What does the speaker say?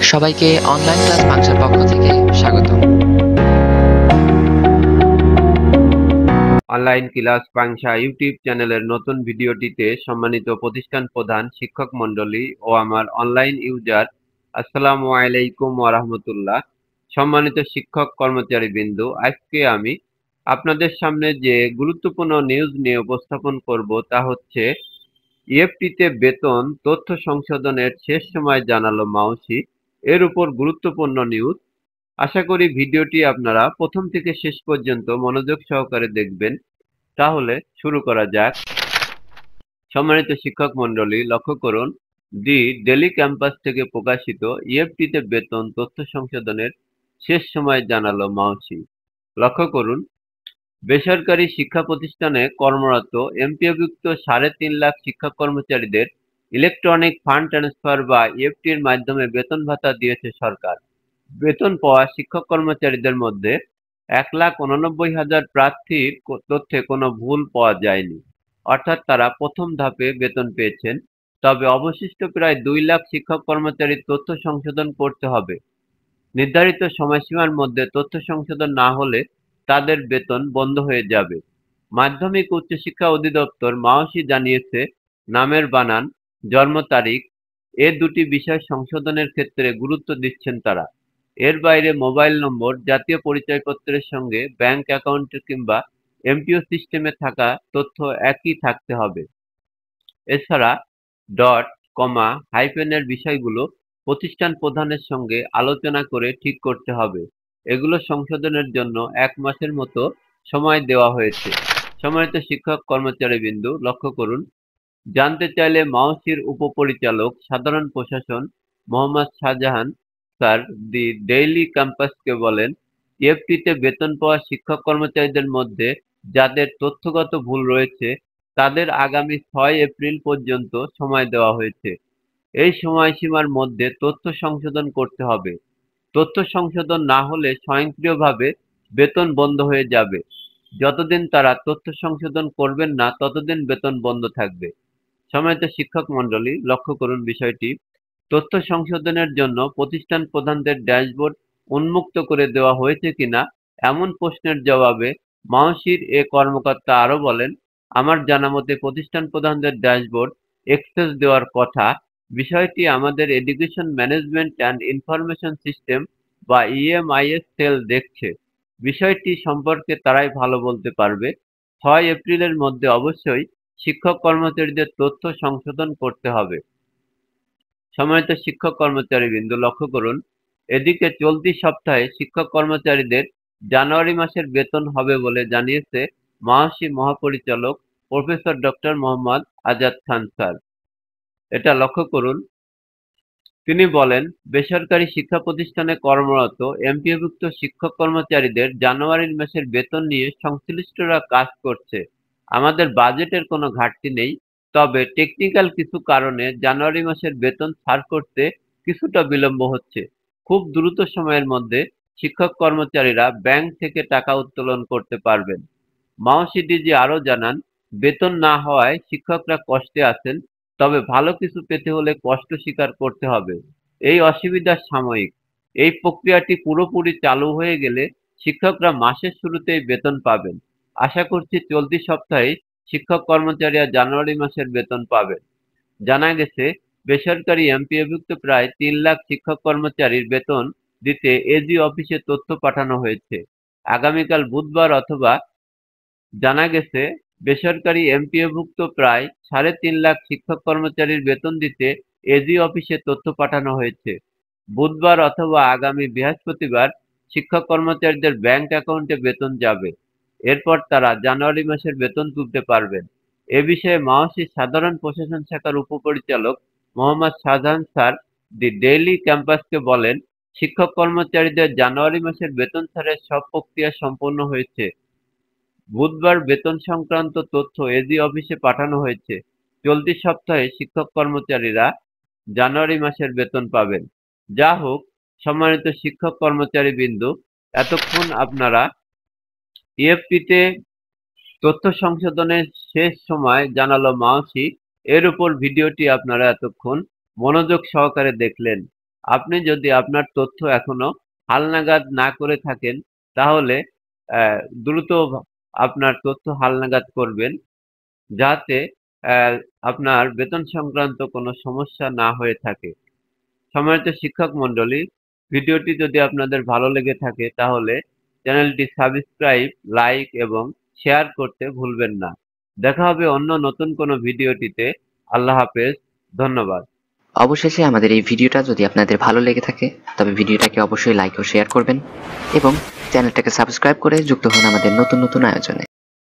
সবাইকে online class বাংশার পক্ষ থেকে স্বাগতম। অনলাইন ক্লাস বাংশা ইউটিউব চ্যানেলের নতুন ভিডিওটিতে সম্মানিত প্রতিষ্ঠান প্রধান, শিক্ষক মণ্ডলী ও আমার অনলাইন ইউজার, আসসালামু আলাইকুম ওয়া রাহমাতুল্লাহ। সম্মানিত শিক্ষক কর্মচারী বিন্দু, আজকে আমি আপনাদের সামনে যে গুরুত্বপূর্ণ নিউজ নিয়ে উপস্থাপন করব তা হচ্ছে ইএফটিতে বেতন তথ্য সংশোধনের শেষ সময় জানালো মাউসি। এর উপর গুরুত্বপূর্ণ নিউজ। আশা করি ভিডিওটি আপনারা প্রথম থেকে শেষ পর্যন্ত মনোযোগ সহকারে দেখবেন। তাহলে শুরু করা যাক। সম্মানিত শিক্ষক মণ্ডলী, লক্ষ্য করুন, দি ডেলি ক্যাম্পাস থেকে প্রকাশিত ইএফটিতে বেতন তথ্য সংশোধনের শেষ সময় জানালো মাউসি। লক্ষ্য করুন, বেসরকারি শিক্ষা প্রতিষ্ঠানে কর্মরত এমপিওভুক্ত ৩.৫ লাখ শিক্ষক কর্মচারীদের ইলেকট্রনিক ফান্ড ট্রান্সফার বা ইএফটির মাধ্যমে বেতন ভাতা দিয়েছে সরকার। বেতন পাওয়া শিক্ষক কর্মচারীদের মধ্যে ১,৮৯,০০০ প্রার্থীর তথ্যে কোনো ভুল পাওয়া যায়নি, অর্থাৎ তারা প্রথম ধাপে বেতন পেয়েছেন। তবে অবশিষ্ট প্রায় ২ লাখ শিক্ষক কর্মচারীর তথ্য সংশোধন করতে হবে। নির্ধারিত সময়সীমার মধ্যে তথ্য সংশোধন না হলে তাদের বেতন বন্ধ হয়ে যাবে। মাধ্যমিক উচ্চশিক্ষা অধিদপ্তর মাউসি জানিয়েছে, নামের বানান, জন্ম তারিখ এ দুটি বিষয় সংশোধনের ক্ষেত্রে গুরুত্ব দিচ্ছেন তারা। এর বাইরে মোবাইল নম্বর, জাতীয় পরিচয়পত্রের সঙ্গে ব্যাংক অ্যাকাউন্ট কিংবা এমপিও সিস্টেমে থাকা তথ্য একই থাকতে হবে। এছাড়া ডট, কমা, হাইফেনের বিষয়গুলো প্রতিষ্ঠান প্রধানের সঙ্গে আলোচনা করে ঠিক করতে হবে। এগুলো সংশোধনের জন্য ১ মাসের মতো সময় দেওয়া হয়েছে। সম্মানিত শিক্ষক কর্মচারীবৃন্দ, লক্ষ্য করুন, জানতে চাইলে মাউসির উপপরিচালক সাধারণ প্রশাসন মোহাম্মদ শাহজাহান স্যার দি ডেইলি ক্যাম্পাসকে বলেন, ইএফটিতে বেতন পাওয়া শিক্ষক কর্মচারীদের মধ্যে যাদের তথ্যগত ভুল রয়েছে তাদের আগামী ৬ এপ্রিল পর্যন্ত সময় দেওয়া হয়েছে। এই সময়সীমার মধ্যে তথ্য সংশোধন করতে হবে। তথ্য সংশোধন না হলে স্বয়ংক্রিয়ভাবে বেতন বন্ধ হয়ে যাবে। যতদিন তারা তথ্য সংশোধন করবেন না ততদিন বেতন বন্ধ থাকবে। সম্মানিত শিক্ষক মণ্ডলী, লক্ষ্য করুন বিষয়টি। তথ্য সংশোধনের জন্য প্রতিষ্ঠান প্রধানদের ড্যাশবোর্ড উন্মুক্ত করে দেওয়া হয়েছে কিনা এমন প্রশ্নের জবাবে মাউসির এ কর্মকর্তা আরো বলেন, আমার জানামতে প্রতিষ্ঠান প্রধানদের ড্যাশবোর্ড অ্যাক্সেস দেওয়ার কথা। বিষয়টি আমাদের education management and information system বা ইএমআইএস সেল দেখছে। বিষয়টি সম্পর্কে তারাই ভালো বলতে পারবে। ৬ এপ্রিলের মধ্যে অবশ্যই শিক্ষক কর্মচারীদের তথ্য সংশোধন করতে হবে। সম্মানিত শিক্ষক কর্মচারীবৃন্দ, লক্ষ্য করুন, এদিকে চলতি সপ্তাহে শিক্ষক কর্মচারীদের জানুয়ারি মাসের বেতন হবে বলে জানিয়েছে মাউসি মহাপরিচালক প্রফেসর ডক্টর মোহাম্মদ আজাদ খান স্যার। এটা লক্ষ্য করুন, তিনি বলেন, বেসরকারি শিক্ষা প্রতিষ্ঠানে কর্মরত এমপিওভুক্ত শিক্ষক কর্মচারীদের জানুয়ারি মাসের বেতন নিয়ে সংশ্লিষ্টরা কাজ করছে। আমাদের বাজেটের কোনো ঘাটতি নেই, তবে টেকনিক্যাল কিছু কারণে জানুয়ারি মাসের বেতন ছাড় করতে কিছুটা বিলম্ব হচ্ছে। খুব দ্রুত সময়ের মধ্যে শিক্ষক কর্মচারীরা ব্যাংক থেকে টাকা উত্তোলন করতে পারবেন। মাউসি ডিজি আরও জানান, বেতন না হওয়ায় শিক্ষকরা কষ্টে আছেন, তবে ভালো কিছু পেতে হলে কষ্ট স্বীকার করতে হবে। এই অসুবিধা সাময়িক। এই প্রক্রিয়াটি পুরোপুরি চালু হয়ে গেলে শিক্ষকরা মাসের শুরুতেই বেতন পাবেন। আশা করছি চলতি সপ্তাহে শিক্ষক কর্মচারীরা জানুয়ারি মাসের বেতন পাবেন। জানা গেছে, বেসরকারি এমপিওভুক্ত প্রায় ৩ লাখ শিক্ষক কর্মচারীর বেতন দিতে এজি অফিসে তথ্য পাঠানো হয়েছে। আগামীকাল বুধবার অথবা জানা গেছে, বেসরকারি এমপিওভুক্ত প্রায় ৩.৫ লাখ শিক্ষক কর্মচারীর বেতন দিতে এজি অফিসে তথ্য পাঠানো হয়েছে। বুধবার অথবা আগামী বৃহস্পতিবার শিক্ষক কর্মচারীদের ব্যাংক অ্যাকাউন্টে বেতন যাবে। এরপর তারা জানুয়ারি মাসের বেতন তুলতে পারবেন। এ বিষয়ে মাউসির সাধারণ প্রশাসন শাখার উপপরিচালক মোহাম্মদ শাহজাহান স্যার দি ডেইলি ক্যাম্পাসকে বলেন, শিক্ষক কর্মচারীদের জানুয়ারি মাসের বেতন ছাড়ের সব প্রক্রিয়া সম্পন্ন হয়েছে। বুধবার বেতন সংক্রান্ত তথ্য এজি অফিসে পাঠানো হয়েছে। চলতি সপ্তাহে শিক্ষক কর্মচারীরা জানুয়ারি মাসের বেতন পাবেন। যা হোক, সম্মানিত শিক্ষক কর্মচারীবৃন্দ, এতক্ষণ আপনারা ইএফটিতে তথ্য সংশোধনের শেষ সময় জানালো মাউসি, এর উপর ভিডিওটি আপনারা এতক্ষণ মনোযোগ সহকারে দেখলেন। আপনি যদি আপনার তথ্য এখনো হালনাগাদ না করে থাকেন তাহলে দ্রুত আপনার তথ্য হালনাগাদ করবেন, যাতে আহ, আপনার বেতন সংক্রান্ত কোনো সমস্যা না হয়ে থাকে। সম্মানিত শিক্ষক মণ্ডলী, ভিডিওটি যদি আপনাদের ভালো লেগে থাকে তাহলে চ্যানেলটি সাবস্ক্রাইব, লাইক এবং শেয়ার করতে ভুলবেন না। দেখা হবে অন্য নতুন কোনো ভিডিওটিতে। আল্লাহ হাফেজ। ধন্যবাদ। অবশেষে আমাদের এই ভিডিওটা যদি আপনাদের ভালো লেগে থাকে তবে ভিডিওটাকে অবশ্যই লাইক ও শেয়ার করবেন এবং চ্যানেলটাকে সাবস্ক্রাইব করে যুক্ত হন আমাদের নতুন নতুন আয়োজনে।